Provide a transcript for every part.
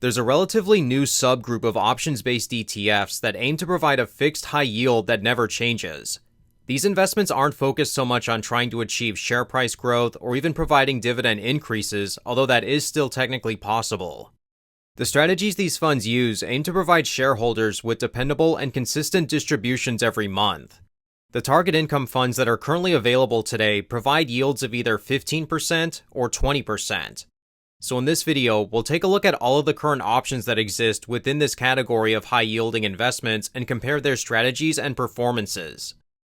There's a relatively new subgroup of options-based ETFs that aim to provide a fixed high yield that never changes. These investments aren't focused so much on trying to achieve share price growth or even providing dividend increases, although that is still technically possible. The strategies these funds use aim to provide shareholders with dependable and consistent distributions every month. The target income funds that are currently available today provide yields of either 15% or 20%. So in this video, we'll take a look at all of the current options that exist within this category of high-yielding investments and compare their strategies and performances.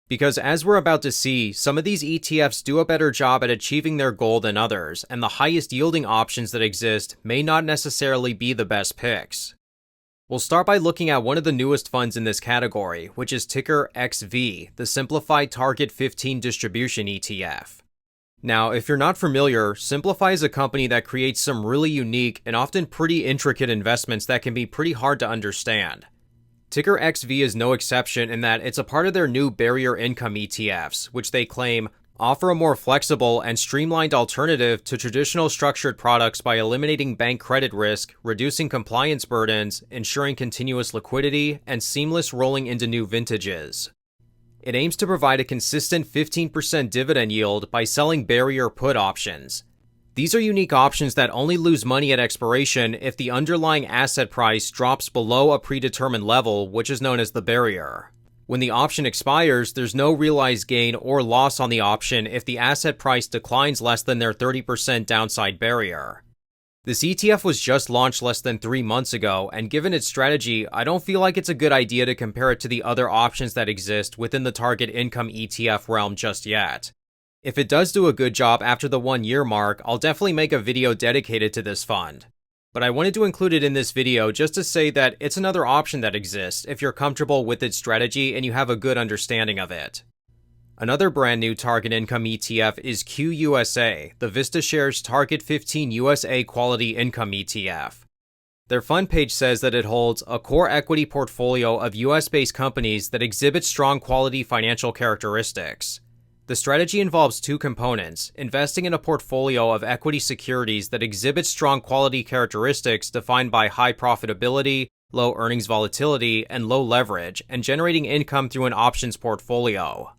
Because as we're about to see, some of these ETFs do a better job at achieving their goal than others, and the highest yielding options that exist may not necessarily be the best picks. We'll start by looking at one of the newest funds in this category, which is ticker XV, the Simplified Target 15 Distribution ETF. Now, if you're not familiar, Simplify is a company that creates some really unique and often pretty intricate investments that can be pretty hard to understand. Ticker XV is no exception in that it's a part of their new Barrier Income ETFs, which they claim offer a more flexible and streamlined alternative to traditional structured products by eliminating bank credit risk, reducing compliance burdens, ensuring continuous liquidity, and seamless rolling into new vintages. It aims to provide a consistent 15% dividend yield by selling barrier put options. These are unique options that only lose money at expiration if the underlying asset price drops below a predetermined level, which is known as the barrier. When the option expires, there's no realized gain or loss on the option if the asset price declines less than their 30% downside barrier. This ETF was just launched less than 3 months ago, and given its strategy, I don't feel like it's a good idea to compare it to the other options that exist within the target income ETF realm just yet. If it does do a good job after the 1-year mark, I'll definitely make a video dedicated to this fund. But I wanted to include it in this video just to say that it's another option that exists if you're comfortable with its strategy and you have a good understanding of it. Another brand new target income ETF is QUSA, the VistaShares Target 15 USA Quality Income ETF. Their fund page says that it holds a core equity portfolio of US-based companies that exhibit strong quality financial characteristics. The strategy involves 2 components: investing in a portfolio of equity securities that exhibit strong quality characteristics defined by high profitability, low earnings volatility, and low leverage, and generating income through an options portfolio.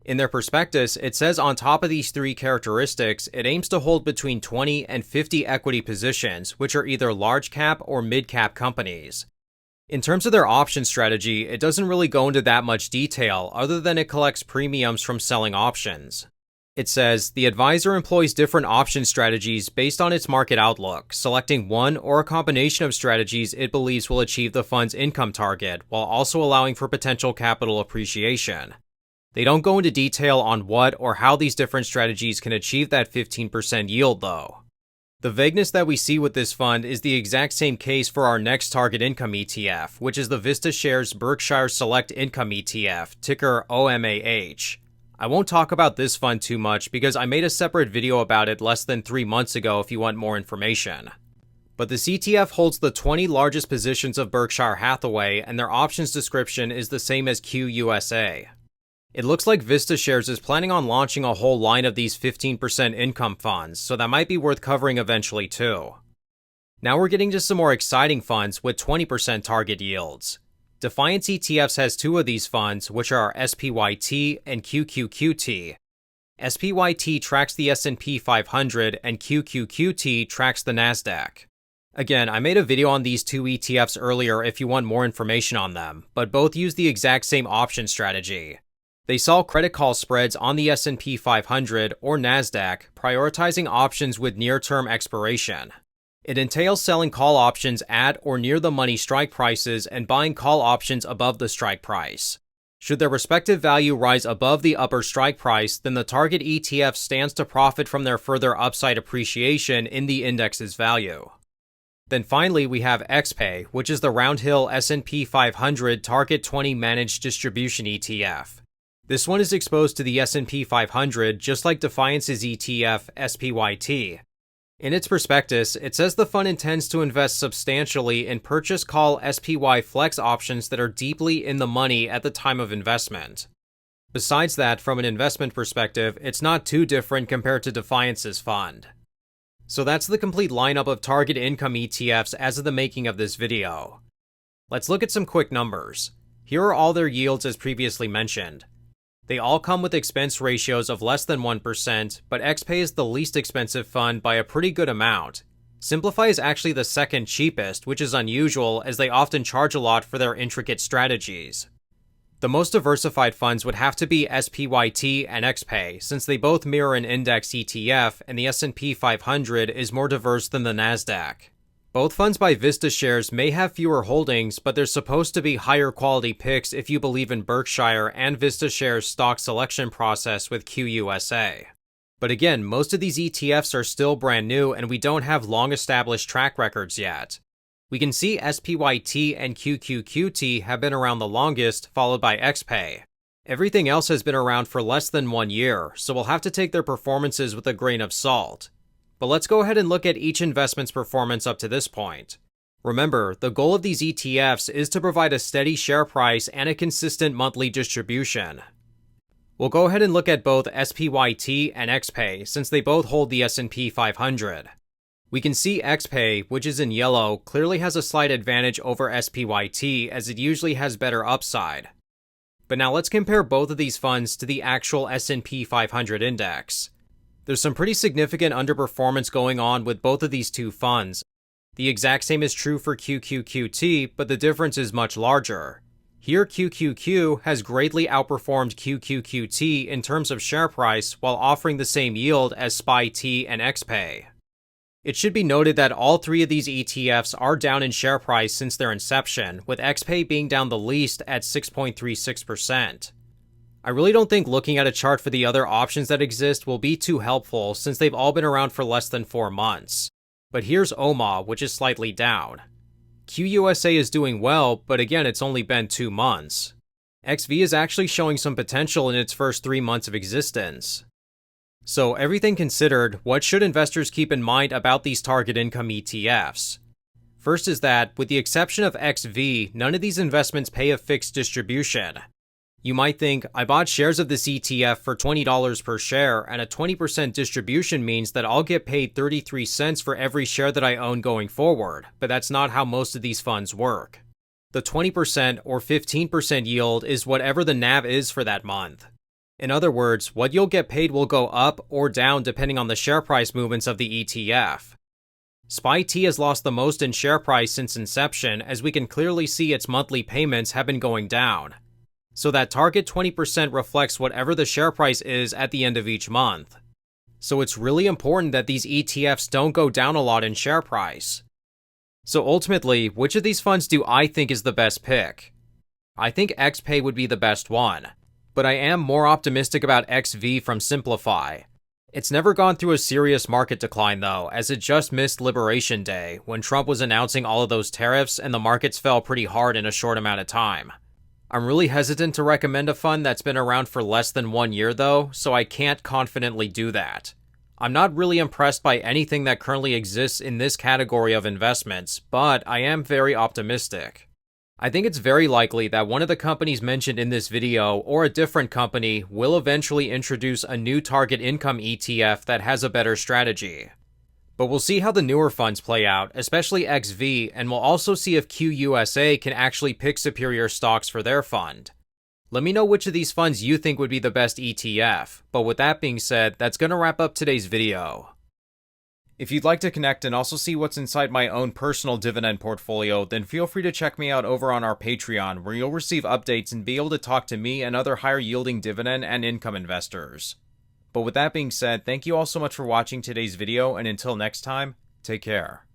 In their prospectus, it says on top of these 3 characteristics, it aims to hold between 20 and 50 equity positions, which are either large cap or mid cap companies. In terms of their option strategy, it doesn't really go into that much detail other than it collects premiums from selling options. It says, the advisor employs different option strategies based on its market outlook, selecting one or a combination of strategies it believes will achieve the fund's income target, while also allowing for potential capital appreciation. They don't go into detail on what or how these different strategies can achieve that 15% yield though. The vagueness that we see with this fund is the exact same case for our next target income ETF, which is the VistaShares Berkshire Select Income ETF, ticker OMAH. I won't talk about this fund too much because I made a separate video about it less than 3 months ago if you want more information. But this ETF holds the 20 largest positions of Berkshire Hathaway, and their options description is the same as QUSA. It looks like VistaShares is planning on launching a whole line of these 15% income funds, so that might be worth covering eventually too. Now we're getting to some more exciting funds with 20% target yields. Defiance ETFs has 2 of these funds, which are SPYT and QQQT. SPYT tracks the S&P 500 and QQQT tracks the Nasdaq. Again, I made a video on these 2 ETFs earlier if you want more information on them, but both use the exact same option strategy. They sell credit call spreads on the S&P 500 or Nasdaq, prioritizing options with near-term expiration. It entails selling call options at or near the money strike prices and buying call options above the strike price. Should their respective value rise above the upper strike price, then the target ETF stands to profit from their further upside appreciation in the index's value. Then finally, we have XPay, which is the Roundhill S&P 500 Target 20 Managed Distribution ETF. This one is exposed to the S&P 500 just like Defiance's ETF, SPYT. In its prospectus, it says the fund intends to invest substantially in purchase call SPY flex options that are deeply in the money at the time of investment. Besides that, from an investment perspective, it's not too different compared to Defiance's fund. So that's the complete lineup of target income ETFs as of the making of this video. Let's look at some quick numbers. Here are all their yields as previously mentioned. They all come with expense ratios of less than 1%, but XPay is the least expensive fund by a pretty good amount. Simplify is actually the second cheapest, which is unusual as they often charge a lot for their intricate strategies. The most diversified funds would have to be SPYT and XPay, since they both mirror an index ETF and the S&P 500 is more diverse than the Nasdaq. Both funds by VistaShares may have fewer holdings, but they're supposed to be higher quality picks if you believe in Berkshire and VistaShares' stock selection process with QUSA. But again, most of these ETFs are still brand new and we don't have long established track records yet. We can see SPYT and QQQT have been around the longest, followed by XPay. Everything else has been around for less than 1 year, so we'll have to take their performances with a grain of salt. But let's go ahead and look at each investment's performance up to this point. Remember, the goal of these ETFs is to provide a steady share price and a consistent monthly distribution. We'll go ahead and look at both SPYT and XPay since they both hold the S&P 500. We can see XPay, which is in yellow, clearly has a slight advantage over SPYT as it usually has better upside. But now let's compare both of these funds to the actual S&P 500 index. There's some pretty significant underperformance going on with both of these two funds. The exact same is true for QQQT, but the difference is much larger. Here, QQQ has greatly outperformed QQQT in terms of share price while offering the same yield as SPYT and XPay. It should be noted that all three of these ETFs are down in share price since their inception, with XPay being down the least at 6.36%. I really don't think looking at a chart for the other options that exist will be too helpful since they've all been around for less than 4 months. But here's OMA, which is slightly down. QUSA is doing well, but again, it's only been 2 months. XV is actually showing some potential in its first 3 months of existence. So everything considered, what should investors keep in mind about these target income ETFs? First is that, with the exception of XV, none of these investments pay a fixed distribution. You might think, I bought shares of this ETF for $20 per share, and a 20% distribution means that I'll get paid 33 cents for every share that I own going forward, but that's not how most of these funds work. The 20% or 15% yield is whatever the NAV is for that month. In other words, what you'll get paid will go up or down depending on the share price movements of the ETF. SPYT has lost the most in share price since inception, as we can clearly see its monthly payments have been going down. So that target 20% reflects whatever the share price is at the end of each month. So it's really important that these ETFs don't go down a lot in share price. So ultimately, which of these funds do I think is the best pick? I think XPay would be the best one, but I am more optimistic about XV from Simplify. It's never gone through a serious market decline though, as it just missed Liberation Day, when Trump was announcing all of those tariffs and the markets fell pretty hard in a short amount of time. I'm really hesitant to recommend a fund that's been around for less than 1 year though, so I can't confidently do that. I'm not really impressed by anything that currently exists in this category of investments, but I am very optimistic. I think it's very likely that one of the companies mentioned in this video, or a different company, will eventually introduce a new target income ETF that has a better strategy. But we'll see how the newer funds play out, especially XV, and we'll also see if QUSA can actually pick superior stocks for their fund. Let me know which of these funds you think would be the best ETF, but with that being said, that's going to wrap up today's video. If you'd like to connect and also see what's inside my own personal dividend portfolio, then feel free to check me out over on our Patreon, where you'll receive updates and be able to talk to me and other higher yielding dividend and income investors. But with that being said, thank you all so much for watching today's video, and until next time, take care.